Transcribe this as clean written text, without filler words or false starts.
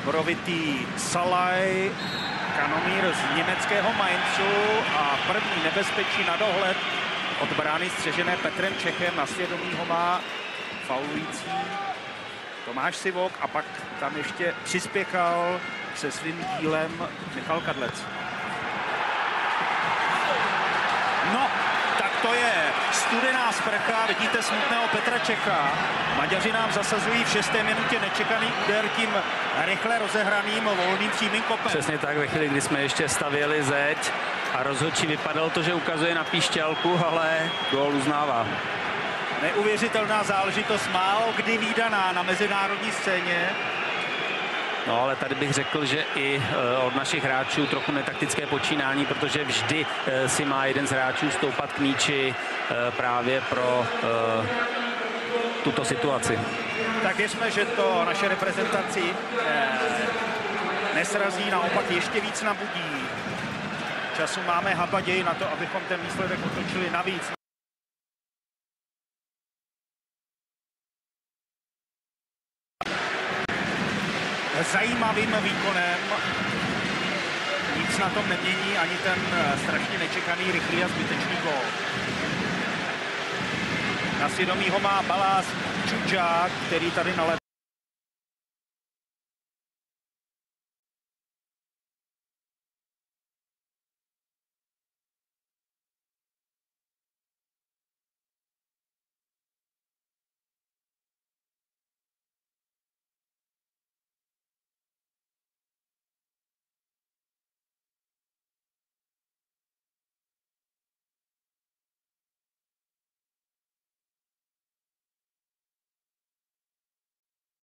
borovitý Salaj, kanomír z německého Mainzu a první nebezpečí na dohled od brány střežené Petrem Čechem. Na svědomí ho má faulující Tomáš Sivok a pak tam ještě přispěchal se svým dílem Michal Kadlec. No, tak to je studená sprcha, vidíte smutného Petra Čecha. Maďaři nám zasazují v 6. minutě nečekaný úder tím rychle rozehraným volným přímým kopem. Přesně tak, ve chvíli, kdy jsme ještě stavěli zeď a rozhodčí vypadalo to, že ukazuje na píšťalku, ale gól uznává. Neuvěřitelná záležitost, málo kdy vídaná na mezinárodní scéně. No, ale tady bych řekl, že i od našich hráčů trochu netaktické počínání, protože vždy si má jeden z hráčů stoupat k míči právě pro tuto situaci. Tak věřme, že to naše reprezentaci nesrazí, naopak ještě víc nabudí. Času máme habaději na to, abychom ten výsledek otočili navíc. Zajímavým výkonem. Nic na tom nemění ani ten strašně nečekaný, rychlý a zbytečný gól. Na svědomí ho má Balázs Čudžák, který tady naletl.